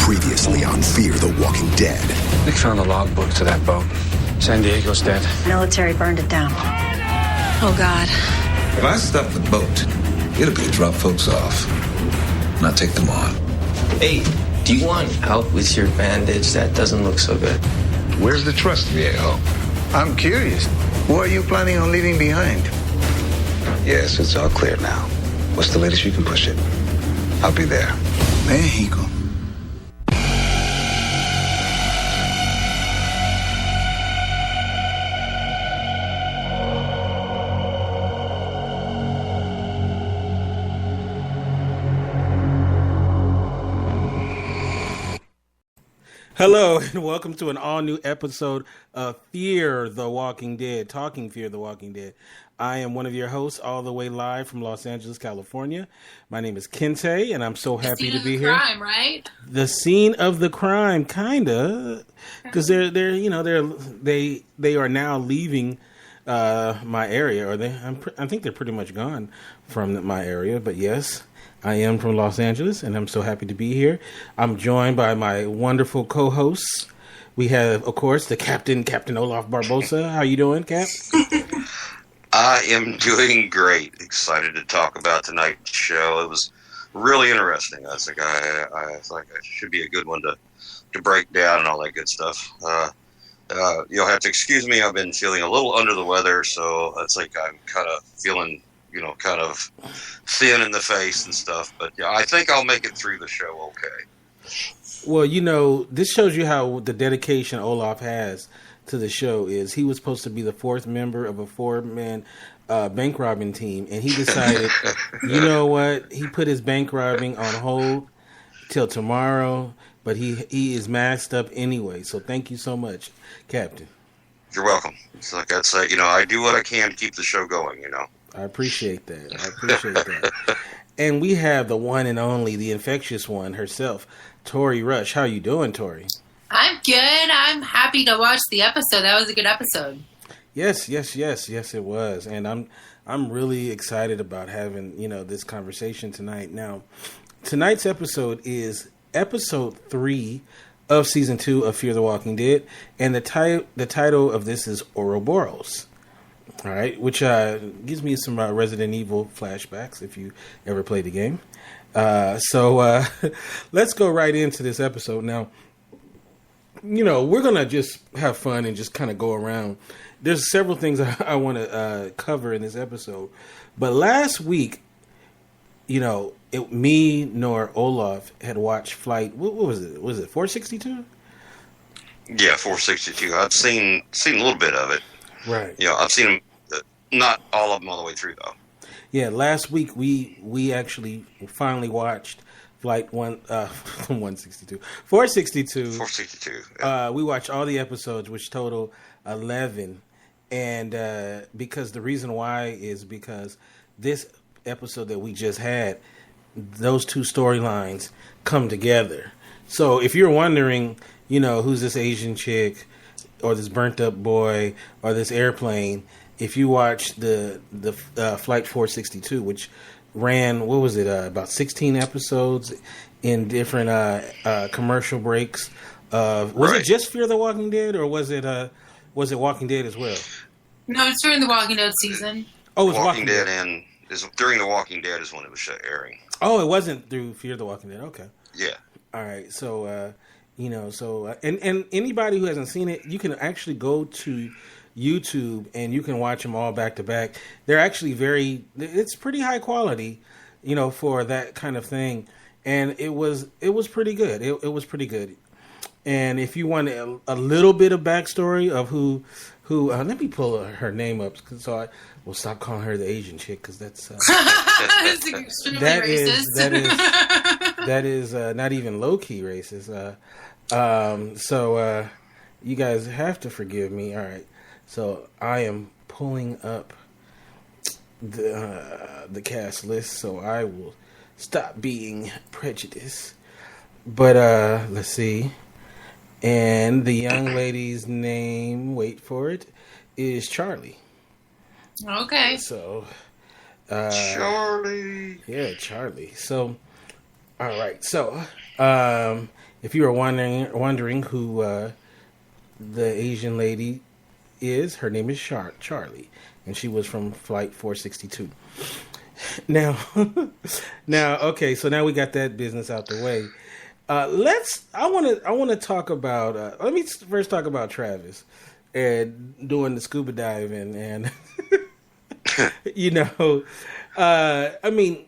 Previously on Fear the Walking Dead. Nick found the logbook to that boat. San Diego's dead. Military burned it down. Oh, God. If I stop the boat, it'll be to drop folks off, not take them on. Hey, do you want help with your bandage? That doesn't look so good. Where's the trust, viejo? I'm curious. What are you planning on leaving behind? Yes, it's all clear now. What's the latest you can push it? I'll be there. Mexico. Hello, and welcome to an all-new episode of Fear the Walking Dead, Talking Fear the Walking Dead. I am one of your hosts, all the way live from Los Angeles, California. My name is Kente, and I'm so happy to be here. The scene of the crime, right? The scene of the crime, kinda, because they are now leaving my area, or I think they're pretty much gone from my area. But yes, I am from Los Angeles, and I'm so happy to be here. I'm joined by my wonderful co-hosts. We have, of course, the Captain Olaf Barbosa. How you doing, Cap? I am doing great. Excited to talk about tonight's show. It was really interesting. I think it should be a good one to break down and all that good stuff. You'll have to excuse me. I've been feeling a little under the weather, so it's like I'm kind of feeling, kind of thin in the face and stuff. But yeah, I think I'll make it through the show okay. Well, this shows you how the dedication Olaf has to the show is. He was supposed to be the fourth member of a 4-man bank robbing team, and he decided, you know what? He put his bank robbing on hold till tomorrow, but he is masked up anyway. So thank you so much, Captain. You're welcome. It's like I say, I do what I can to keep the show going, I appreciate that. And we have the one and only, the infectious one herself, Tori Rush. How you doing, Tori? I'm good. I'm happy to watch the episode. That was a good episode. Yes, it was. And I'm really excited about having, this conversation tonight. Now, tonight's episode is episode 3 of season 2 of Fear the Walking Dead, and the title of this is Ouroboros. All right, which gives me some Resident Evil flashbacks if you ever played the game. So let's go right into this episode. Now, we're going to just have fun and just kind of go around. There's several things I want to cover in this episode. But last week, me nor Olaf had watched Flight, what was it? Was it 462? Yeah, 462. I've seen a little bit of it. Right. I've seen them, not all of them all the way through, though. Yeah, last week we actually finally watched Flight 462. 462. Yeah. We watched all the episodes, which total 11. And because the reason why is because this episode that we just had, those two storylines come together. So if you're wondering, who's this Asian chick or this burnt up boy or this airplane, if you watch the Flight 462, which ran, what was it, about 16 episodes in different commercial breaks. Was it just Fear the Walking Dead, or was it Walking Dead as well? No, it's during the Walking Dead season. Oh, it was Walking Dead, and during the Walking Dead is when it was airing. Oh, it wasn't through Fear the Walking Dead. Okay. Yeah. All right. So, and anybody who hasn't seen it, you can actually go to YouTube and you can watch them all back to back. They're actually it's pretty high quality, for that kind of thing. And it was pretty good. It was pretty good. And if you want a little bit of backstory of who let me pull her name up so I will stop calling her the Asian chick, because that's extremely racist. That is not even low key racist. So you guys have to forgive me. All right. So I am pulling up the cast list, so I will stop being prejudiced. But let's see. And the young lady's name, wait for it, is Charlie. Okay. So, Charlie. Yeah, Charlie. So, all right. So, If you were wondering who the Asian lady is, her name is Charlie, and she was from Flight 462. Now, okay, so now we got that business out the way. I want to talk about. Let me first talk about Travis and doing the scuba diving, and I mean,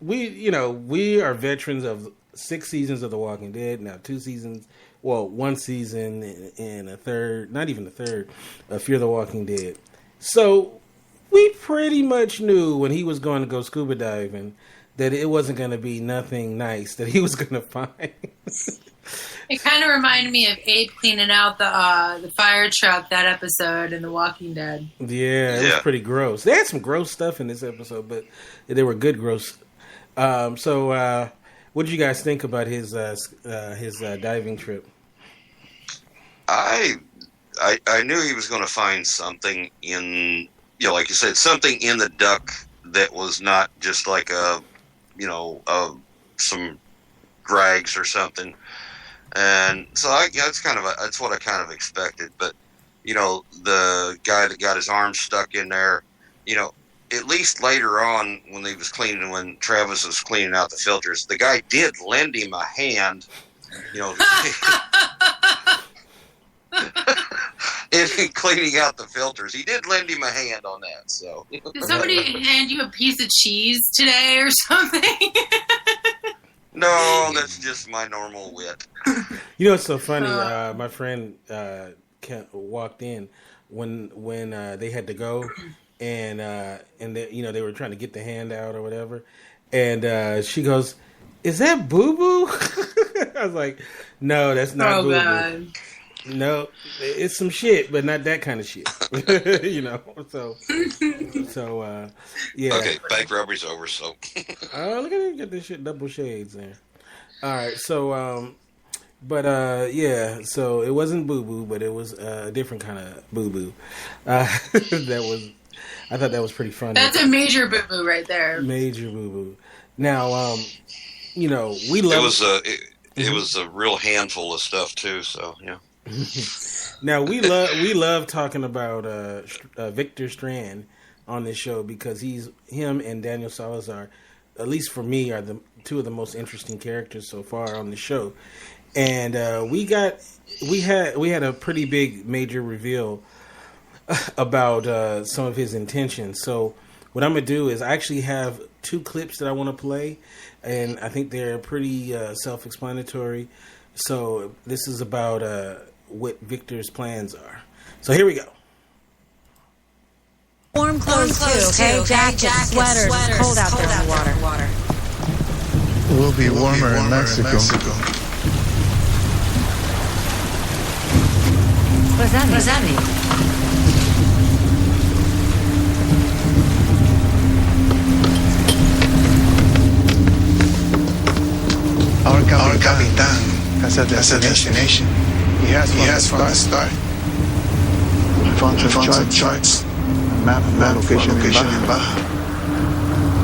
we are veterans of 6 seasons of The Walking Dead. Now 2 seasons, well, 1 season and a third, not even a third, of Fear the Walking Dead. So we pretty much knew when he was going to go scuba diving that it wasn't going to be nothing nice that he was going to find. It kind of reminded me of Abe cleaning out the fire truck, that episode in The Walking Dead. Yeah, it was pretty gross. They had some gross stuff in this episode, but they were good gross. So what did you guys think about his diving trip? I knew he was going to find something in, like you said, something in the duck that was not just like some drags or something. And so that's what I kind of expected. But, the guy that got his arm stuck in there, at least later on when Travis was cleaning out the filters, the guy did lend him a hand, in cleaning out the filters. He did lend him a hand on that. So did somebody hand you a piece of cheese today or something? No, that's just my normal wit. It's so funny. My friend walked in when they had to go, and they were trying to get the hand out or whatever, and she goes, "Is that Boo Boo?" I was like, "No, that's not Boo Boo. God. No, it's some shit, but not that kind of shit." So yeah. Okay, bank robbery's over. So. Look at him get this shit double shades there. All right, so yeah, so it wasn't Boo Boo, but it was a different kind of Boo Boo. I thought that was pretty funny. That's a major Boo Boo right there. Major Boo Boo. Now, we love. It was a real handful of stuff too. So yeah. Now we love talking about Victor Strand on this show because him and Daniel Salazar, at least for me, are the two of the most interesting characters so far on the show. And we had a pretty big major reveal about some of his intentions. So what I'm gonna do is I actually have 2 clips that I want to play, and I think they're pretty self-explanatory. So this is about what Victor's plans are. So here we go. Warm clothes too, okay? Jackets, sweaters. Cold out there in the water. It will be warmer in Mexico. What does that mean? Our Capitan has a destination. He has from the start. I found some charts. A map location in Baja.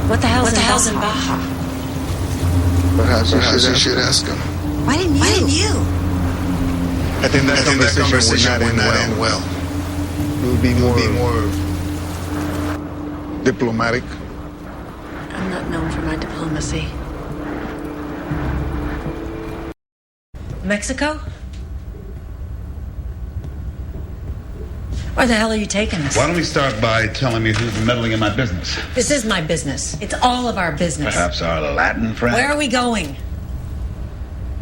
What the hell's in Baja? Perhaps you should ask him. Why didn't you? I think that conversation would not end well. It would be more diplomatic. I'm not known for my diplomacy. Mexico? Where the hell are you taking us? Why don't we start by telling me who's meddling in my business? This is my business. It's all of our business. Perhaps our Latin friend? Where are we going?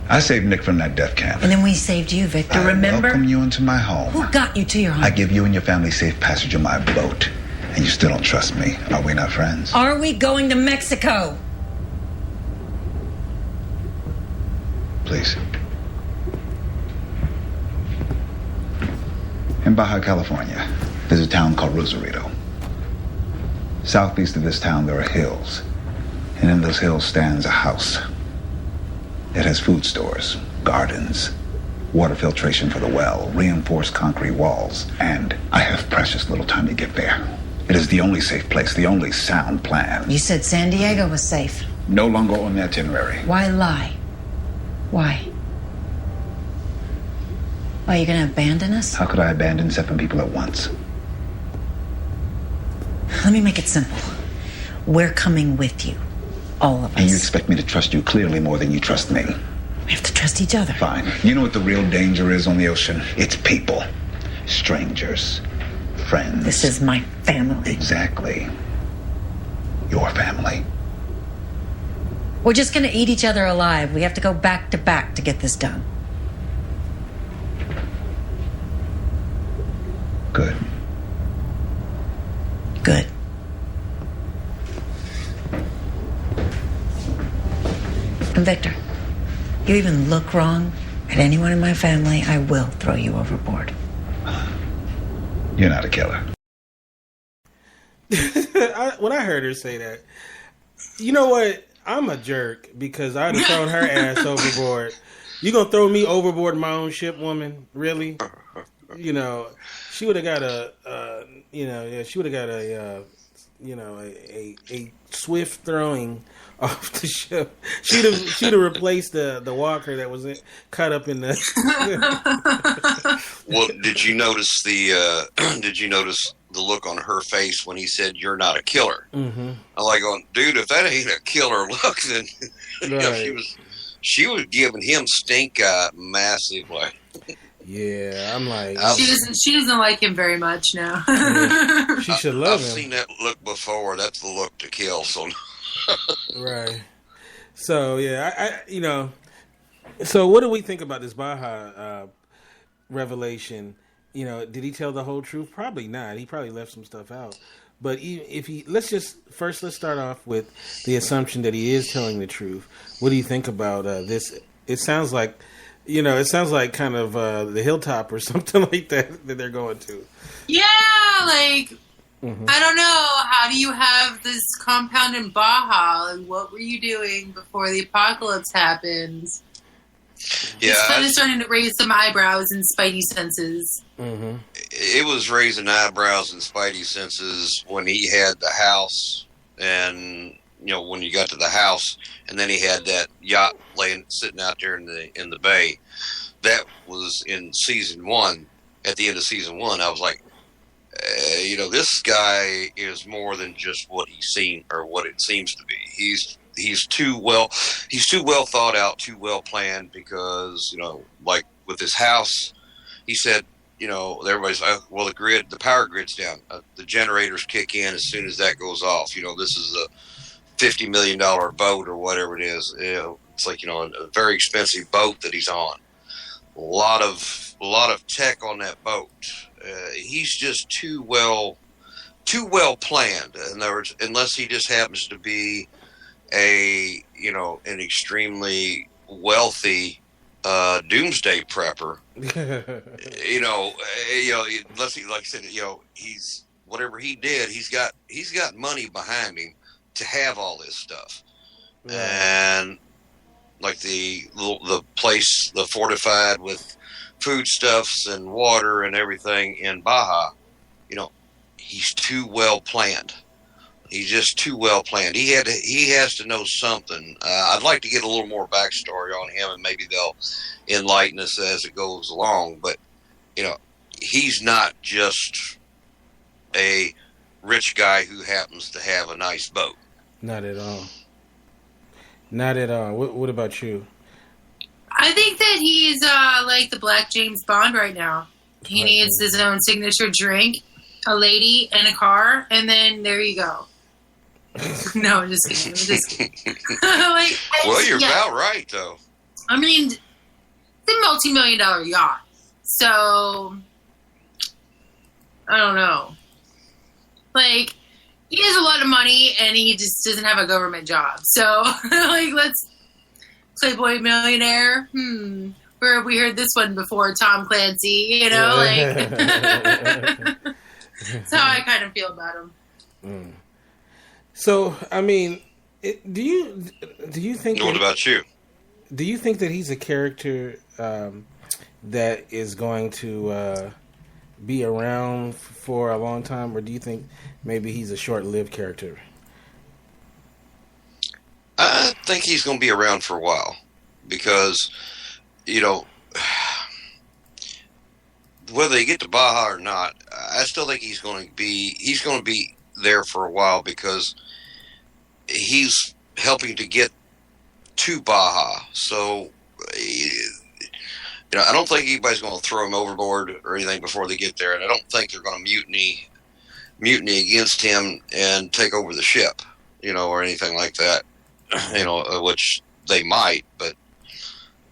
I saved Nick from that death camp. And then we saved you, Victor, remember? I welcome you into my home. Who got you to your home? I give you and your family safe passage on my boat. And you still don't trust me. Are we not friends? Are we going to Mexico? Please. In Baja California, there's a town called Rosarito. Southeast of this town, there are hills. And in those hills stands a house. It has food stores, gardens, water filtration for the well, reinforced concrete walls, and I have precious little time to get there. It is the only safe place, the only sound plan. You said San Diego was safe. No longer on the itinerary. Why lie? Why? Why, are you going to abandon us? How could I abandon 7 people at once? Let me make it simple. We're coming with you. All of us. And you expect me to trust you clearly more than you trust me. We have to trust each other. Fine. You know what the real danger is on the ocean? It's people. Strangers. Friends. This is my family. Exactly. Your family. We're just going to eat each other alive. We have to go back to back to get this done. Good. Good. And Victor, you even look wrong at anyone in my family, I will throw you overboard. You're not a killer. When I heard her say that, you know what? I'm a jerk because I'd have thrown her ass overboard. You gonna throw me overboard in my own ship, woman? Really? You know, she would have got a swift throwing off the ship. She'd have replaced the walker that was caught up in the. Well, did you notice the look on her face when he said, "You're not a killer"? Mm-hmm. I'm like, going, dude, if that ain't a killer look, then right. she was giving him stink eye massively. Yeah, I'm like, she doesn't like him very much now. Yeah, she should love him. I've seen that look before. That's the look to kill. So right. So yeah, So what do we think about this Baja revelation? You know, did he tell the whole truth? Probably not. He probably left some stuff out. But let's start off with the assumption that he is telling the truth. What do you think about this? It sounds like kind of the hilltop or something like that they're going to. Yeah, like, I don't know. How do you have this compound in Baja? And what were you doing before the apocalypse happens? Yeah, it's kind of starting to raise some eyebrows and spidey senses. Mm-hmm. It was raising eyebrows and spidey senses when he had the house, and when you got to the house, and then he had that yacht sitting out there in the bay. That was in season 1. At the end of season 1, I was like, this guy is more than just what he's seen or what it seems to be. He's too well thought out, too well planned, because like with his house, he said, everybody's like, well, the power grid's down, the generators kick in as soon as that goes off. This is a $50 million boat or whatever it is. It's like a very expensive boat that he's on. A lot of tech on that boat. He's just too well planned. In other words, unless he just happens to be an extremely wealthy doomsday prepper. Unless he, like I said, he's whatever he did, he's got money behind him to have all this stuff. Right. And like the place, the fortified with foodstuffs and water and everything in Baja, he's too well planned. He's just too well planned. He has to know something. I'd like to get a little more backstory on him, and maybe they'll enlighten us as it goes along. But he's not just a rich guy who happens to have a nice boat. Not at all. Not at all. What about you? I think that he's like the Black James Bond right now. He needs his own signature drink, a lady, and a car, and then there you go. No, I'm just kidding. Well, you're about right, though. I mean, it's a multi-million-dollar yacht. So, I don't know. Like, he has a lot of money, and he just doesn't have a government job. So, let's Playboy millionaire. Where have we heard this one before? Tom Clancy, That's how I kind of feel about him. Mm. So, I mean, do you think? What about you? Do you think that he's a character that is going to be around for a long time, or do you think maybe he's a short-lived character? I think he's going to be around for a while, because, you know, whether they get to Baja or not, I still think he's going to be there for a while because he's helping to get to Baja. So, you know, I don't think anybody's going to throw him overboard or anything before they get there, and I don't think they're going to mutiny against him and take over the ship, you know, or anything like that, you know, which they might, but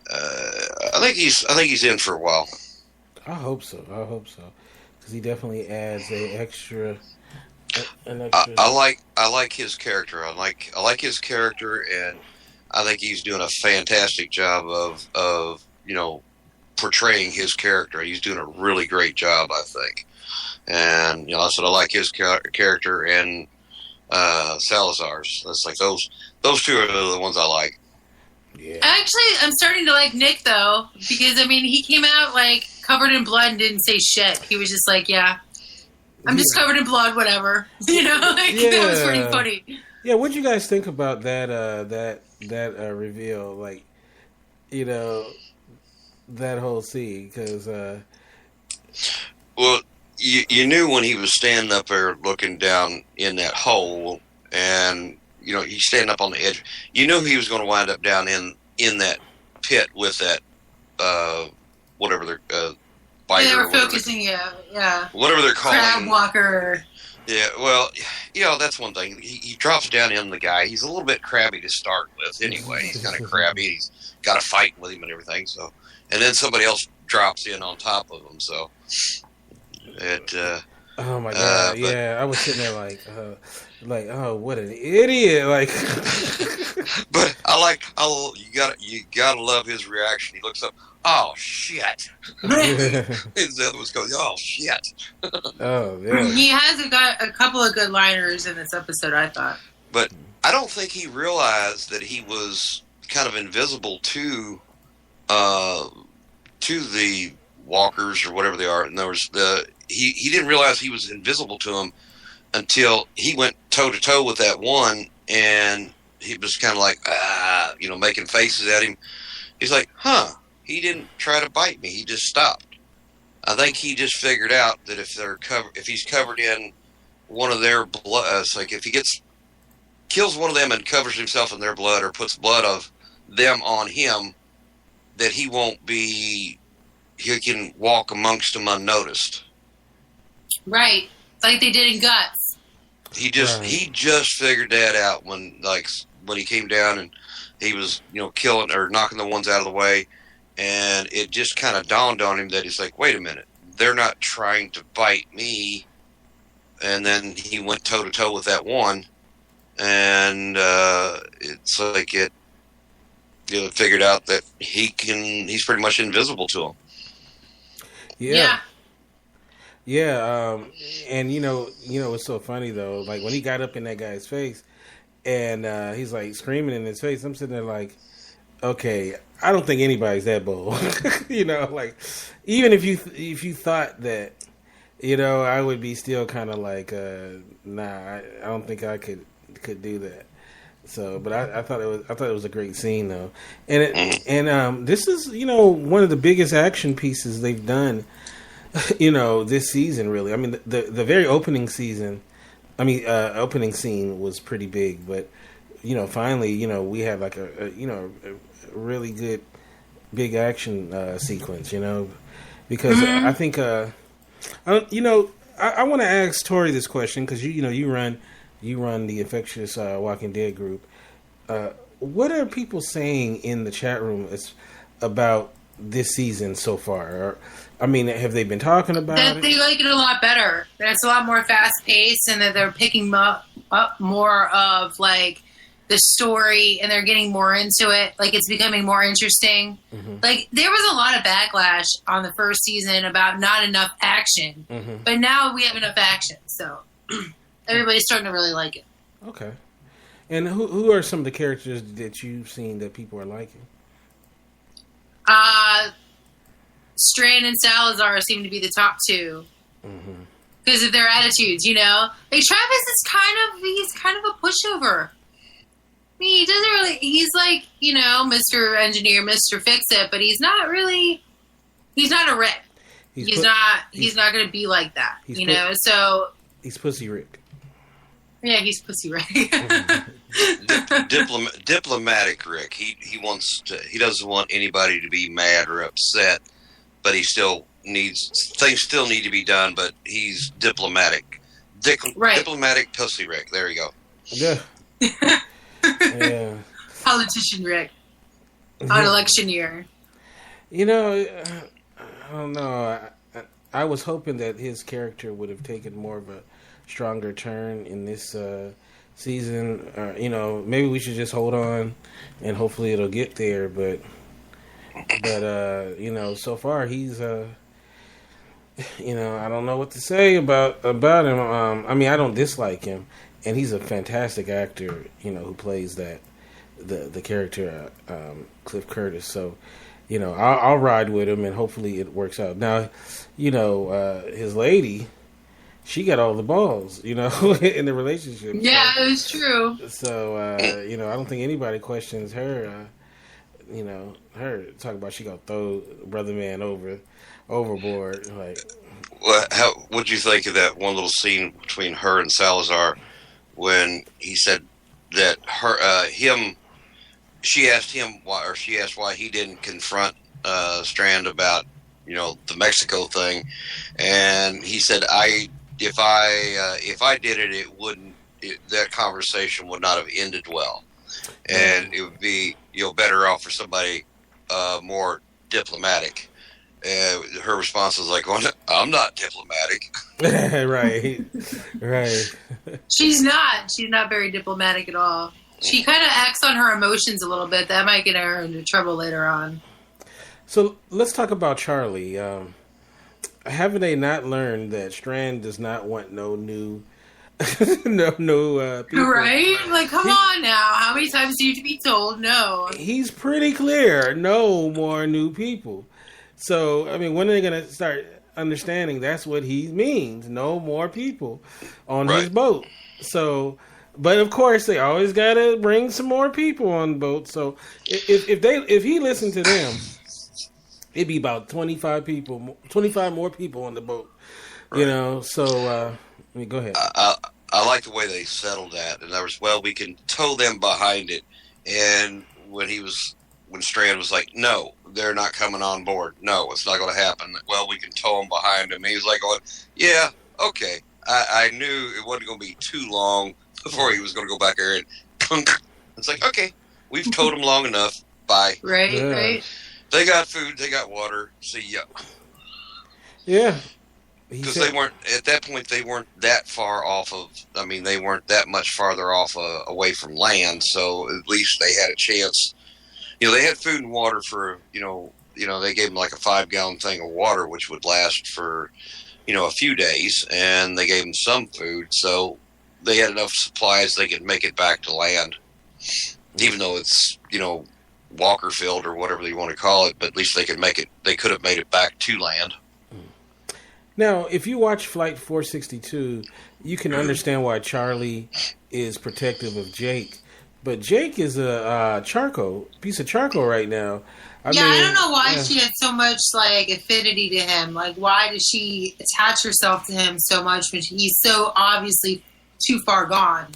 I think he's in for a while. I hope so, because he definitely adds an extra. I like his character. I like his character, and I think he's doing a fantastic job of you know, portraying his character. He's doing a really great job, I think. And, you know, that's what I like, his character and Salazar's. That's like those two are the ones I like. Yeah. Actually, I'm starting to like Nick, though, because, I mean, he came out, like, covered in blood and didn't say shit. He was just like, yeah, I'm just covered in blood, whatever. You know, like, that was pretty funny. Yeah, what'd you guys think about that reveal? Like, you know, that whole scene, because well, you knew when he was standing up there looking down in that hole, and you know he's standing up on the edge. You knew he was going to wind up down in that pit with that whatever they're biker. They were focusing, whatever they're calling crab walker. Yeah, well, you know, that's one thing. He drops down in the guy. He's a little bit crabby to start with anyway. He's kind of crabby. He's got a fight with him and everything. So, and then somebody else drops in on top of him. So, it. Oh my god! I was sitting there like, oh, what an idiot! Like, but you gotta love his reaction. He looks up. Oh shit! His other was going. Oh shit! Oh yeah. He has got a couple of good liners in this episode, I thought. But I don't think he realized that he was kind of invisible to the walkers or whatever they are. And there was he didn't realize he was invisible to them until he went toe to toe with that one, and he was kind of like you know, making faces at him. He's like, huh. He didn't try to bite me. He just stopped. I think he just figured out that if he's covered in one of their blood, like if he kills one of them and covers himself in their blood or puts blood of them on him, that he can walk amongst them unnoticed. Right. Like they did in Guts. He just figured that out when he came down and he was, you know, killing or knocking the ones out of the way. And it just kind of dawned on him that he's like, wait a minute, they're not trying to bite me. And then he went toe to toe with that one, and it's like it, you know, figured out that he's pretty much invisible to him. Yeah. And you know, it's so funny though. Like when he got up in that guy's face, and he's like screaming in his face. I'm sitting there like, okay, I don't think anybody's that bold. You know, like even if you thought that, you know, I would be still kind of like, nah, I don't think I could do that. So, but I thought it was a great scene though, and this is, you know, one of the biggest action pieces they've done, you know, this season really. I mean, the very opening scene was pretty big, but you know, finally, you know, we have like a really good big action sequence, you know, because I think I want to ask Tori this question because you run the Infectious Walking Dead group. What are people saying in the chat room about this season so far? Or, I mean, have they been talking about it? They like it a lot better. That it's a lot more fast paced, and that they're picking up more of like the story, and they're getting more into it. Like it's becoming more interesting. Mm-hmm. Like there was a lot of backlash on the first season about not enough action, but now we have enough action, so everybody's starting to really like it. Okay. And who are some of the characters that you've seen that people are liking? Strand and Salazar seem to be the top two because of their attitudes. You know, like Travis is he's kind of a pushover. He doesn't really. He's like, Mr. Engineer, Mr. Fix-It, but he's not really. He's not a Rick. He's not going to be like that. So he's Pussy Rick. Yeah, he's Pussy Rick. Diplomatic Rick. He wants to. He doesn't want anybody to be mad or upset, but he still needs things. Still need to be done, but he's diplomatic. Diplomatic Pussy Rick. There you go. Yeah. Yeah. Politician Rick on election year. I don't know. I was hoping that his character would have taken more of a stronger turn in this season. Maybe we should just hold on and hopefully it'll get there. But so far he's I don't know what to say about him. I don't dislike him, and he's a fantastic actor. Who plays the character Cliff Curtis. So. I'll ride with him, and hopefully it works out. Now, his lady, she got all the balls, in the relationship. Yeah, it was true. So, I don't think anybody questions her, her talking about she gonna throw brother man overboard. Like, what'd you think of that one little scene between her and Salazar when he said that she asked why he didn't confront Strand about the Mexico thing, and he said, if I did it, that conversation would not have ended well, and it would be better off for somebody more diplomatic. Her response was like, well, I'm not diplomatic. right. She's not very diplomatic at all. She kind of acts on her emotions a little bit. That might get her into trouble later on. So let's talk about Charlie. Haven't they not learned that Strand does not want no new, people? Right? Like, come on now. How many times do you have to be told no? He's pretty clear. No more new people. So, when are they going to start understanding that's what he means? No more people on his boat. So... But of course, they always gotta bring some more people on the boat. So if he listened to them, it'd be about 25 more people on the boat. Right. So go ahead. I like the way they settled that, and there was we can tow them behind it. And when Strand was like, no, they're not coming on board. No, it's not going to happen. Well, we can tow them behind him. He was like, going, yeah, okay. I knew it wasn't going to be too long before he was going to go back there and punk. It's like, okay, we've towed them long enough. Bye. Right. They got food. They got water. See ya. Yeah. Because they weren't, at that point, they weren't that far off of, they weren't that much farther off away from land, so at least they had a chance. They had food and water for, they gave them like a 5-gallon thing of water, which would last for, a few days, and they gave them some food, so they had enough supplies they could make it back to land, even though it's, Walkerfield or whatever you want to call it, but at least they could have made it back to land. Now, if you watch Flight 462, you can understand why Charlie is protective of Jake. But Jake is a piece of charcoal right now. I don't know why she has so much affinity to him. Like, why does she attach herself to him so much when he's so obviously too far gone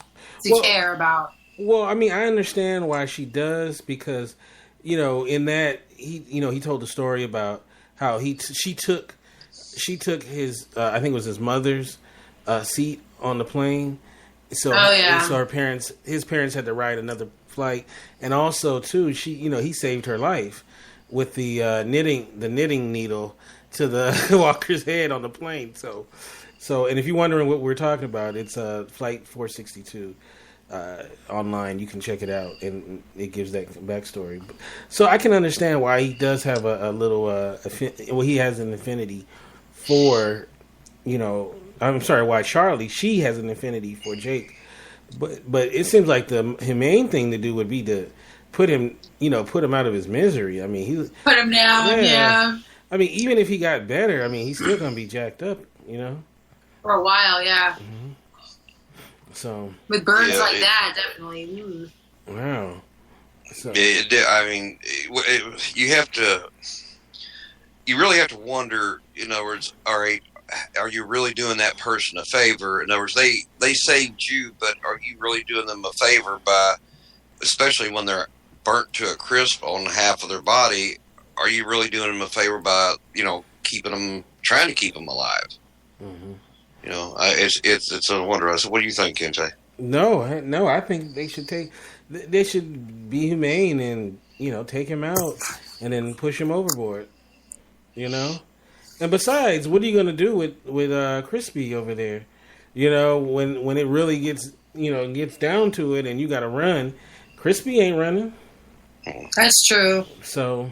to care about? Well, I understand why she does because, in that he told the story about how she took his I think it was his mother's seat on the plane. So so his parents had to ride another flight, and also too he saved her life with the knitting needle to the walker's head on the plane. So and if you're wondering what we're talking about, it's Flight 462 online. You can check it out, and it gives that backstory. So I can understand why he does have a little he has an affinity for why Charlie, she has an affinity for Jake, but it seems like the main thing to do would be to put him out of his misery. He put him down. Yeah. Even if he got better, he's still gonna be jacked up, for a while. Yeah. Mm-hmm. So with birds that, definitely. Ooh. Wow. So. You really have to wonder, in other words, all right, are you really doing that person a favor? In other words, they saved you, but are you really doing them a favor by, especially when they're burnt to a crisp on half of their body, are you really doing them a favor by, trying to keep them alive? Mm-hmm. It's a wonder. So what do you think, Kente? No, I think they should be humane and, take him out and then push him overboard, And besides, what are you going to do with Crispy over there? When it really gets down to it and you got to run, Crispy ain't running. That's true. So,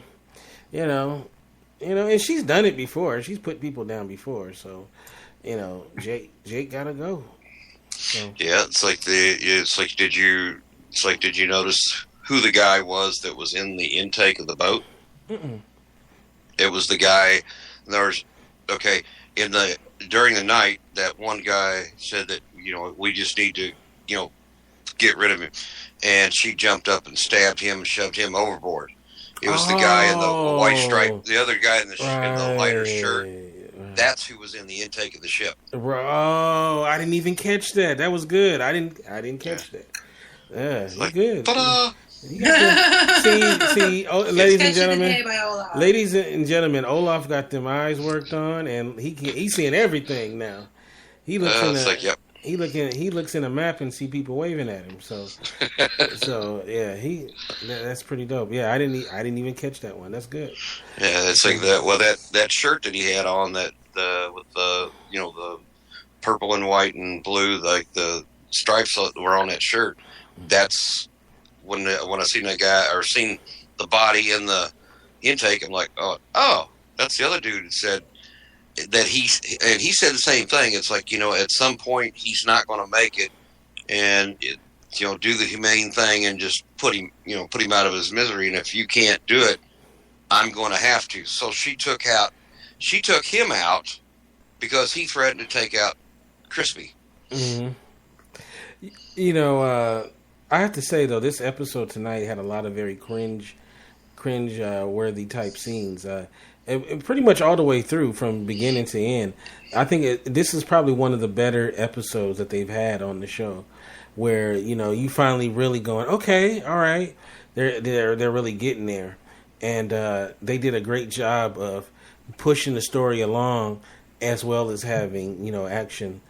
and she's done it before. She's put people down before. So, Jake got to go. So. Yeah, did you notice who the guy was that was in the intake of the boat? Mm-mm. It was the guy. During the night, that one guy said that we just need to get rid of him, and she jumped up and stabbed him and shoved him overboard. It was the guy in the white stripe, the other guy in the lighter shirt. That's who was in the intake of the ship. Oh, I didn't even catch that. That was good. I didn't catch that. Yeah, you're good. Ta-da! See, ladies and gentlemen, Olaf got them eyes worked on, and he's seeing everything now. He looks he looks in a map and see people waving at him. So yeah, that's pretty dope. Yeah, I didn't even catch that one. That's good. Yeah, it's like that. Well, that shirt that he had on with the the purple and white and blue, like the stripes that were on that shirt. That's when I seen that guy or seen the body in the intake. I'm like, oh, that's the other dude that said that he said the same thing. It's like, at some point he's not going to make it, and do the humane thing and just put him out of his misery. And if you can't do it, I'm going to have to. So she took him out because he threatened to take out Crispy. Mm-hmm. I have to say though, this episode tonight had a lot of very cringe worthy type scenes. And pretty much all the way through from beginning to end. I think this is probably one of the better episodes that they've had on the show, where you finally really going, okay, all right, they're really getting there, and they did a great job of pushing the story along, as well as having action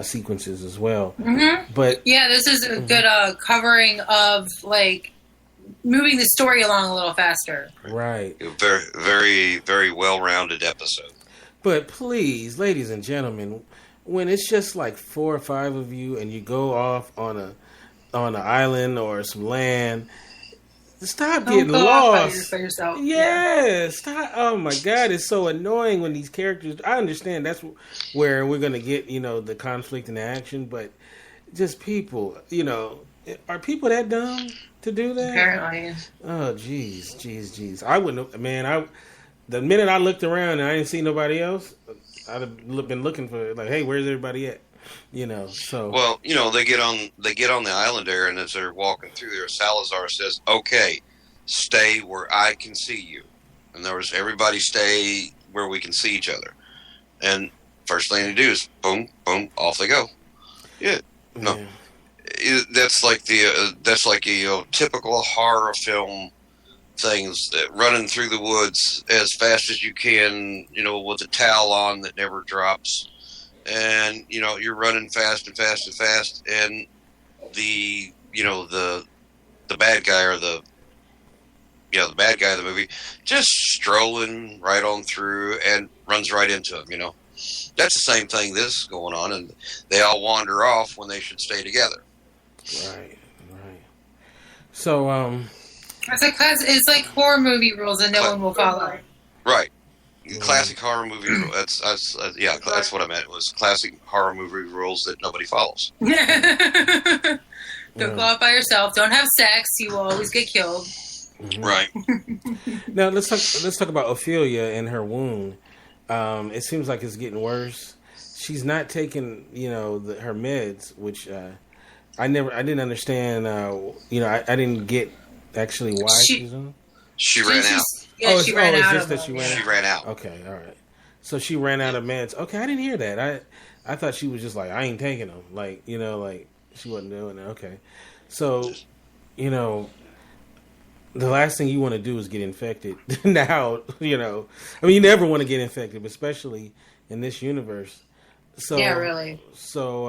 sequences as well. Mm-hmm. But yeah, this is a good covering of moving the story along a little faster. Right. Very, very, very well-rounded episode. But please, ladies and gentlemen, when it's just like 4 or 5 of you and you go off on an island or some land, stop getting lost. By yourself. Yeah, stop. Oh my God, it's so annoying when these characters. I understand that's where we're gonna get the conflict and the action, but just people, are people that dumb to do that? Apparently. Oh, jeez. I wouldn't, man. The minute I looked around and I didn't see nobody else, I'd have been looking for hey, where's everybody at? So. Well, they get on the island there, and as they're walking through there, Salazar says, "Okay, stay where I can see you." In other words, everybody stay where we can see each other. And first thing they do is boom, boom, off they go. Yeah. No. Yeah. That's like a typical horror film things, that running through the woods as fast as you can, with a towel on that never drops, and you're running fast and fast and fast, and the bad guy or the bad guy of the movie just strolling right on through and runs right into him. That's the same thing this is going on, and they all wander off when they should stay together. Right. So, it's like horror movie rules that no one will follow. Right. Classic horror movie rules. That's what I meant. It was classic horror movie rules that nobody follows. Don't go out by yourself. Don't have sex. You will always get killed. Mm-hmm. Right. Now let's talk about Ophelia and her wound. It seems like it's getting worse. She's not taking her meds, which I didn't understand. I didn't get actually why she's on. She ran out. Yeah, she ran out. It's just that she ran out. Okay, all right. So she ran out of meds. Okay, I didn't hear that. I thought she was just like, I ain't taking them. Like, like she wasn't doing it. Okay. So, the last thing you want to do is get infected. Now, I mean, you never want to get infected, especially in this universe. So, yeah, really. So,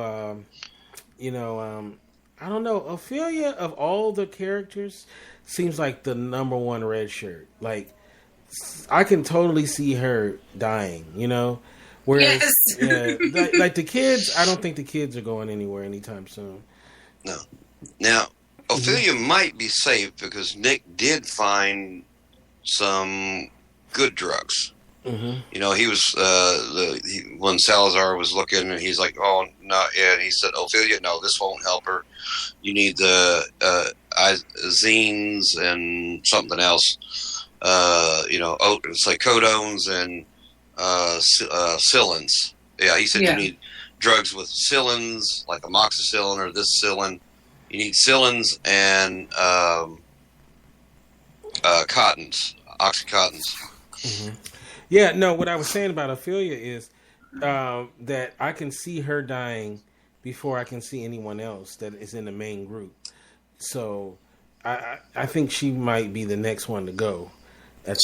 I don't know. Ophelia, of all the characters, seems like the number one red shirt. Like, I can totally see her dying, Whereas, yes. like the kids, I don't think the kids are going anywhere anytime soon. No. Now, Ophelia might be safe because Nick did find some good drugs. Mm-hmm. He was when Salazar was looking, and he's like, "Oh, no," and he said, "Ophelia, no, this won't help her. You need the zines and something else. It's like codones and Cillins. Yeah, he said you need drugs with Cillins, like amoxicillin or this Cillin. You need Cillins and cottons, oxycontins." Mm-hmm. Yeah, no, what I was saying about Ophelia is that I can see her dying before I can see anyone else that is in the main group. So I think she might be the next one to go.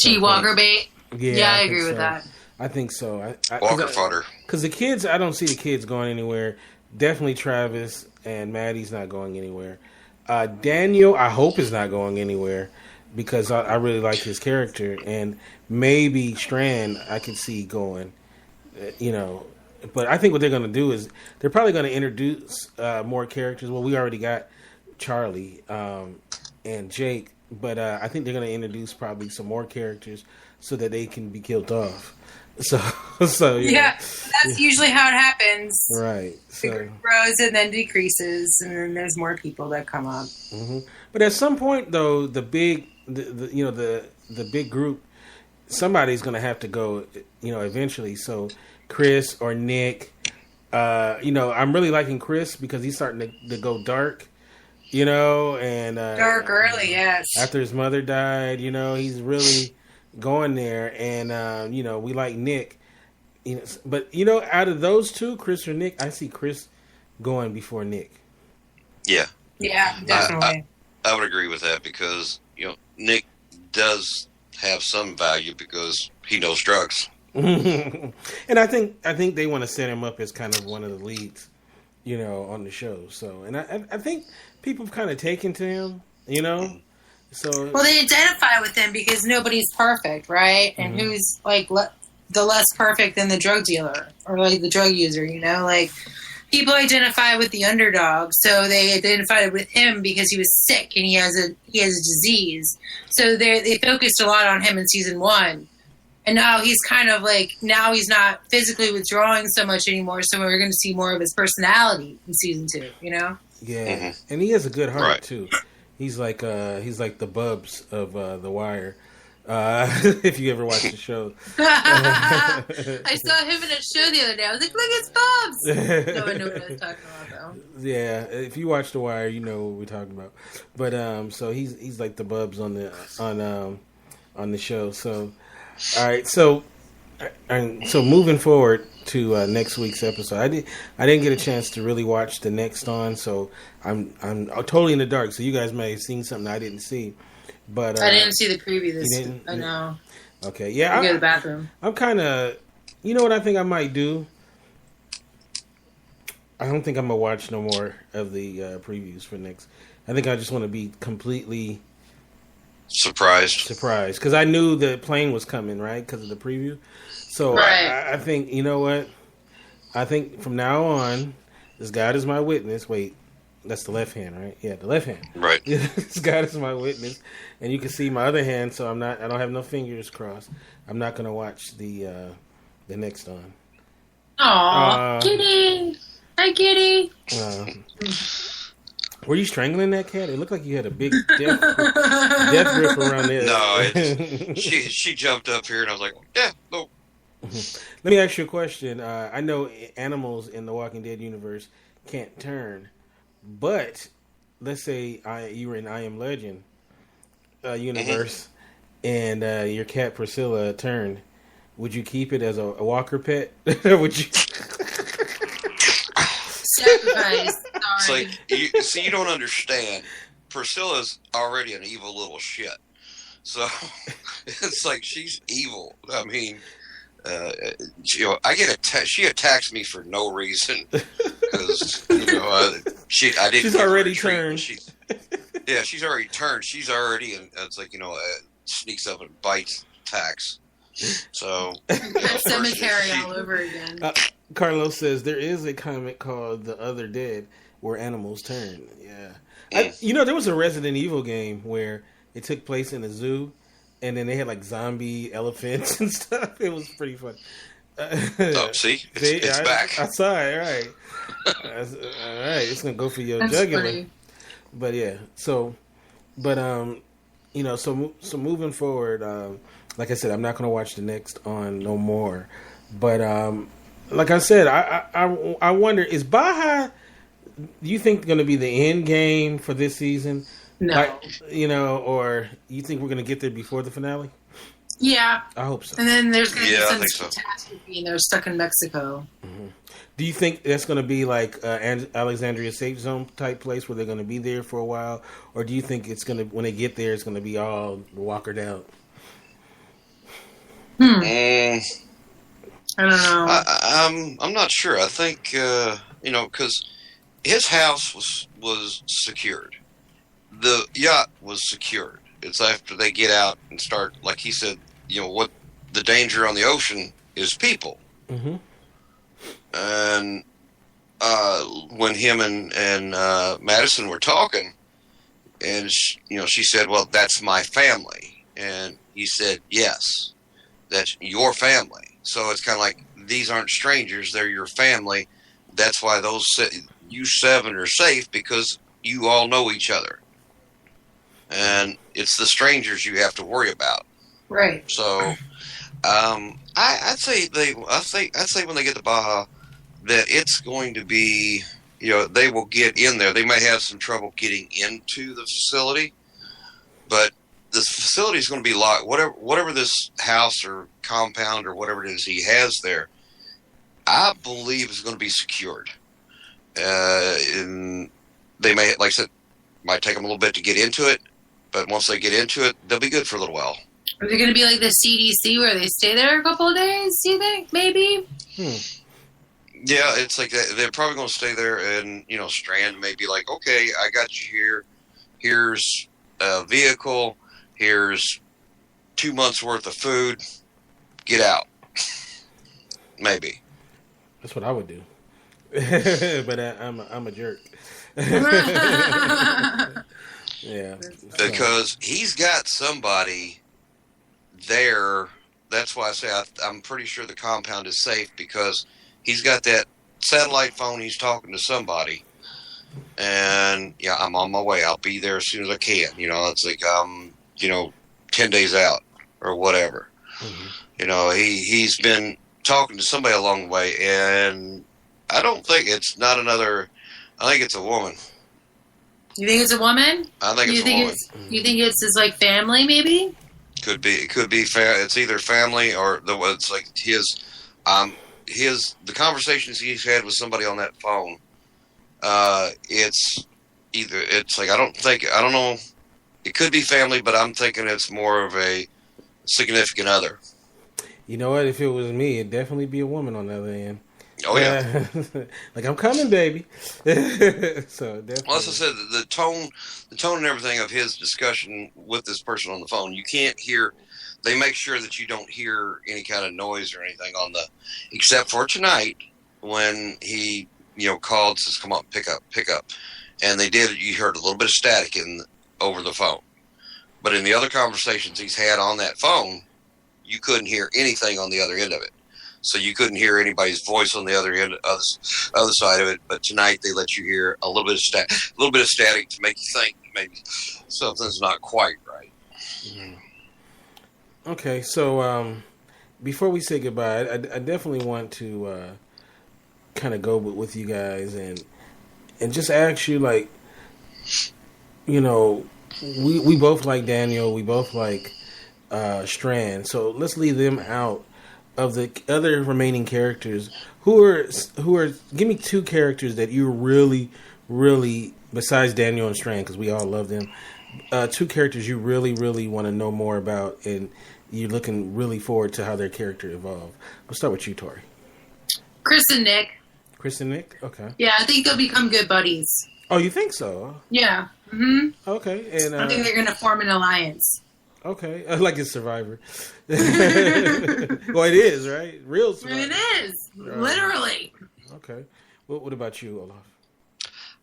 She Walker bait? Yeah, I agree with that. I think so. Walker fodder. Because the kids, I don't see the kids going anywhere. Definitely Travis and Maddie's not going anywhere. Daniel, I hope is not going anywhere because I really like his character. And maybe Strand, I could see going, But I think what they're going to do is they're probably going to introduce more characters. Well, we already got Charlie and Jake. But I think they're going to introduce probably some more characters so that they can be killed off. So that's usually how it happens. Right. So the group grows and then decreases, and then there's more people that come up. Mm-hmm. But at some point, though, the big group, somebody's going to have to go, eventually. So Chris or Nick, I'm really liking Chris because he's starting to go dark. And dark early, yes. After his mother died, he's really going there, and we like Nick, But out of those two, Chris or Nick, I see Chris going before Nick. Yeah, definitely. I would agree with that because Nick does have some value because he knows drugs, and I think they want to set him up as kind of one of the leads. On the show. So, and I think people have kind of taken to him, So, well, they identify with him because nobody's perfect, right? And Mm-hmm. who's like the less perfect than the drug dealer or like the drug user? Like people identify with the underdog, so they identified with him because he was sick and he has a disease. So they focused a lot on him in season 1. And now he's kind of now he's not physically withdrawing so much anymore. So we're going to see more of his personality in season 2, Yeah. Mm-hmm. And he has a good heart too. He's like the Bubs of The Wire. If you ever watch the show. I saw him in a show the other day. I was like, look, it's Bubs. No one knew what I was talking about though. Yeah. If you watch The Wire, you know what we're talking about. But so he's like the Bubs on the show. So all right, so moving forward to next week's episode, I didn't get a chance to really watch the next on, so I'm totally in the dark. So you guys may have seen something I didn't see, but I didn't see the preview this. I know. Okay, yeah, I go to the bathroom. I'm kind of, what I think I might do. I don't think I'm gonna watch no more of the previews for next. I think I just want to be completely. Surprised because I knew the plane was coming, right? Because of the preview. So I think what? I think from now on, this God is my witness. Wait, that's the left hand, right? Yeah, the left hand. Right. This God is my witness, and you can see my other hand. So I don't have no fingers crossed. I'm not gonna watch the next on. Aw, Kitty! Hi, Kitty! Were you strangling that cat? It looked like you had a big death grip around there. No, she jumped up here, and I was like, yeah, no. Let me ask you a question. I know animals in the Walking Dead universe can't turn. But let's say you were in I Am Legend universe, and your cat Priscilla turned. Would you keep it as a walker pet? Would you? Sacrifice. It's like you don't understand. Priscilla's already an evil little shit, so it's like she's evil. I mean, I get she attacks me for no reason because I didn't. She's already turned. She's already turned. She's already, and it's like sneaks up and bites, attacks. So cemetery all over again. Carlos says there is a comic called The Other Dead where animals turn. Yeah, there was a Resident Evil game where it took place in a zoo, and then they had like zombie elephants and stuff. It was pretty fun. See, it's back. I saw it. All right, all right. It's gonna go for your jugular. Funny. But yeah, so moving forward. Like I said, I'm not going to watch the next on no more. But like I said, I wonder, is Baja, do you think, going to be the end game for this season? No. Or you think we're going to get there before the finale? Yeah. I hope so. And then there's going to be some catastrophe and they're stuck in Mexico. Mm-hmm. Do you think that's going to be like Alexandria Safe Zone type place where they're going to be there for a while? Or do you think it's going to, when they get there, it's going to be all walkered out? I don't know. I'm not sure. I think because his house was secured, the yacht was secured. It's after they get out and start, like he said, what the danger on the ocean is people. Mm-hmm. And when him and Madison were talking, and she said, "Well, that's my family," and he said, "Yes. That's your family." So it's kind of like, these aren't strangers. They're your family. That's why you seven are safe, because you all know each other. And it's the strangers you have to worry about. Right. So I'd say when they get to Baja that it's going to be, they will get in there. They might have some trouble getting into the facility, but this facility is going to be locked. Whatever this house or compound or whatever it is he has there, I believe is going to be secured. And they may, like I said, might take them a little bit to get into it, but once they get into it, they'll be good for a little while. Are they going to be like the CDC where they stay there a couple of days, do you think? Maybe? Yeah, it's like they're probably going to stay there, and, Strand may be like, okay, I got you here. Here's a vehicle. Here's 2 months worth of food. Get out. Maybe. That's what I would do. But I'm a jerk. Yeah. Because he's got somebody there. That's why I say I'm pretty sure the compound is safe, because he's got that satellite phone. He's talking to somebody. And, yeah, I'm on my way. I'll be there as soon as I can. It's like, 10 days out or whatever. Mm-hmm. He's been talking to somebody along the way, and I don't think it's not another. I think it's a woman. You think it's a woman? I think it's a woman. You think it's his like family, maybe? Could be. It could be. It's either family or it's like his. The conversations he's had with somebody on that phone. It's either. It's like I don't know. It could be family, but I'm thinking it's more of a significant other. You know what? If it was me, it'd definitely be a woman on the other end. Oh, yeah. Like, I'm coming, baby. So, definitely. Well, as I said, the tone and everything of his discussion with this person on the phone, you can't hear. They make sure that you don't hear any kind of noise or anything except for tonight when he, called, says, come on, pick up. And they did. You heard a little bit of static over the phone. But in the other conversations he's had on that phone, you couldn't hear anything on the other end of it. So you couldn't hear anybody's voice on the other end, other side of it. But tonight they let you hear a little bit of static to make you think maybe something's not quite right. Mm-hmm. Okay, so before we say goodbye, I definitely want to kind of go with you guys and just ask you, like, you know, we both like Daniel, we both like Strand, so let's leave them out of the other remaining characters. Who are give me two characters that you really, besides Daniel and Strand, because we all love them, two characters you really want to know more about, and you're looking really forward to how their character evolve. We'll start with you, Tori. Chris and Nick. Chris and Nick? Okay. Yeah, I think they'll become good buddies. Oh, you think so? Yeah. Mm-hmm. Okay. And I think they're going to form an alliance. Okay. Like a Survivor. Well, it is, right? Real Survivor. It is. Right. Literally. Okay. What about you, Olaf?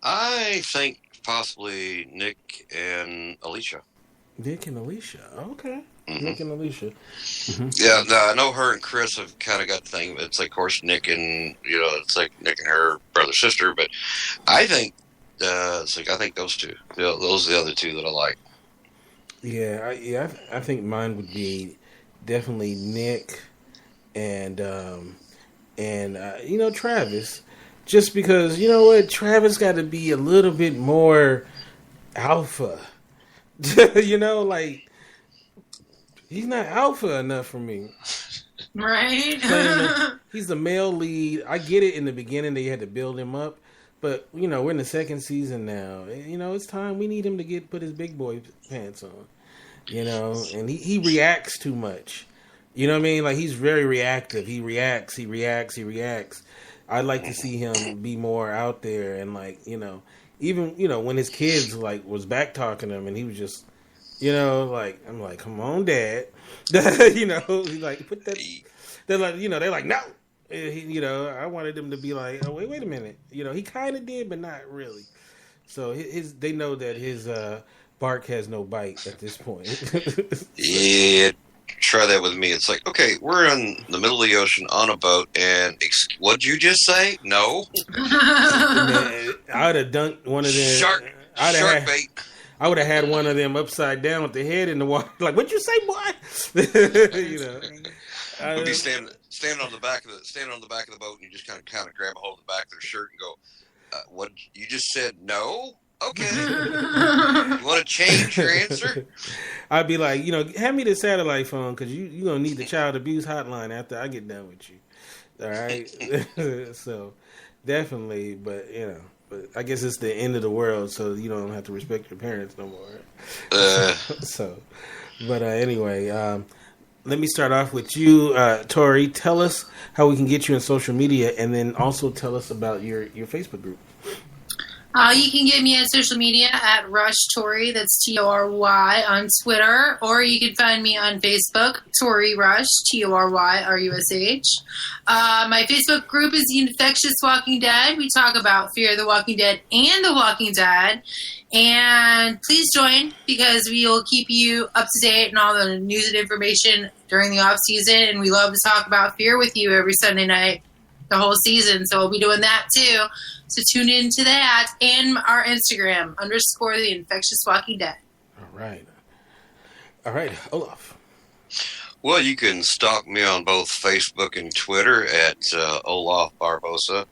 I think possibly Nick and Alicia. Nick and Alicia. Okay. Mm-hmm. Nick and Alicia. Mm-hmm. Yeah, no, I know her and Chris have kind of got the thing. It's like, of course, Nick and, you know, it's like Nick and her brother sister. But I think it's like, I think those two. You know, those are the other two that I like. Yeah, I think mine would be definitely Nick and you know, Travis. Just because, you know what, Travis got to be a little bit more alpha. You know, like, he's not alpha enough for me. Right? He's the male lead. I get it, in the beginning they had to build him up. But, you know, we're in the second season now. You know, it's time. We need him to put his big boy pants on. You know, and he reacts too much. You know what I mean? Like, he's very reactive. He reacts. I'd like to see him be more out there and, like, you know, even, you know, when his kids, like, was back talking to him and he was just, you know, like, I'm like, come on, Dad. You know, he's like, put that. They're like, you know, they're like, no. You know, I wanted him to be like, oh, wait a minute. You know, he kind of did, but not really. So they know that his bark has no bite at this point. Yeah, try that with me. It's like, okay, we're in the middle of the ocean on a boat, and what'd you just say? No. Man, I would have dunked one of them. Shark bait. I would have had one of them upside down with the head in the water. Like, what'd you say, boy? You know. Would be standing on the back of the boat, and you just kind of grab a hold of the back of their shirt and go, "What you just said? No, okay. You want to change your answer?" I'd be like, you know, hand me the satellite phone because you gonna need the child abuse hotline after I get done with you. All right, so definitely, but you know. But I guess it's the end of the world, so you don't have to respect your parents no more. So, but anyway, let me start off with you, Tori. Tell us how we can get you on social media, and then also tell us about your Facebook group. You can get me on social media at Rush Tori, that's Tory on Twitter, or you can find me on Facebook, Tori Rush, ToryRush. My Facebook group is The Infectious Walking Dead. We talk about Fear the Walking Dead and The Walking Dead. And please join, because we will keep you up to date on all the news and information during the off season. And we love to talk about Fear with you every Sunday night, the whole season. So we'll be doing that too. So tune into that and our Instagram, _ The Infectious Walking Dead. All right, Olaf. Well, you can stalk me on both Facebook and Twitter at Olaf Barbosa.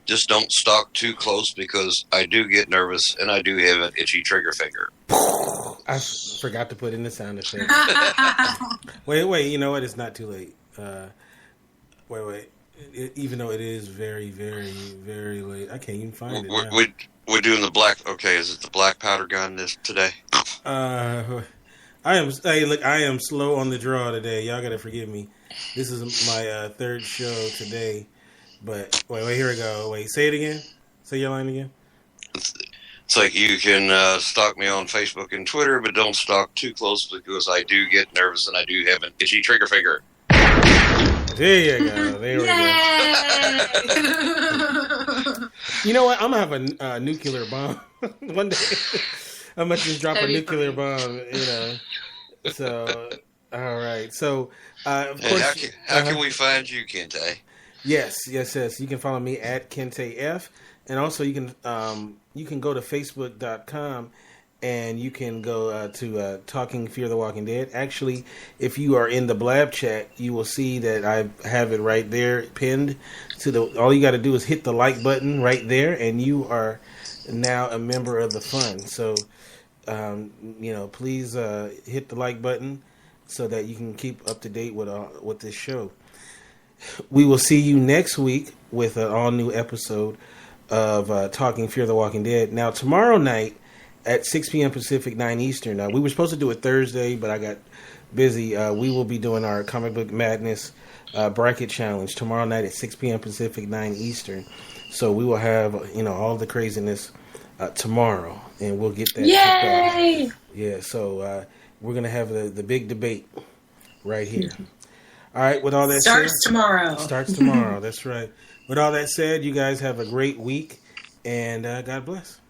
Just don't stalk too close, because I do get nervous and I do have an itchy trigger finger. I forgot to put in the sound effect. Wait, you know what? It's not too late. Wait. Even though it is very, very, very late, I can't even find it. We're doing the black. Okay, is it the black powder gun today? I am slow on the draw today. Y'all gotta forgive me. This is my third show today. But wait, here we go. Wait, say it again. Say your line again. It's like, you can stalk me on Facebook and Twitter, but don't stalk too close, because I do get nervous and I do have an itchy trigger finger. There you go. There we go. You know what? I'm going to have a nuclear bomb one day. I'm going to just drop a nuclear bomb, you know. So, all right. So, of course. How can we find you, Kente? Yes. You can follow me at Kente F. And also, you can go to Facebook.com. And you can go to Talking Fear the Walking Dead. Actually, if you are in the Blab chat, you will see that I have it right there pinned to the. All you got to do is hit the like button right there, and you are now a member of the fund. So, please hit the like button so that you can keep up to date with this show. We will see you next week with an all-new episode of Talking Fear the Walking Dead. Now, tomorrow night at 6 p.m. Pacific, 9 Eastern. We were supposed to do it Thursday, but I got busy. We will be doing our Comic Book Madness bracket challenge tomorrow night at 6 p.m. Pacific, 9 Eastern. So we will have, all the craziness tomorrow, and we'll get that. Yay! Yeah, so we're going to have the big debate right here. All right, with all that Starts tomorrow. Starts tomorrow, that's right. With all that said, you guys have a great week, and God bless.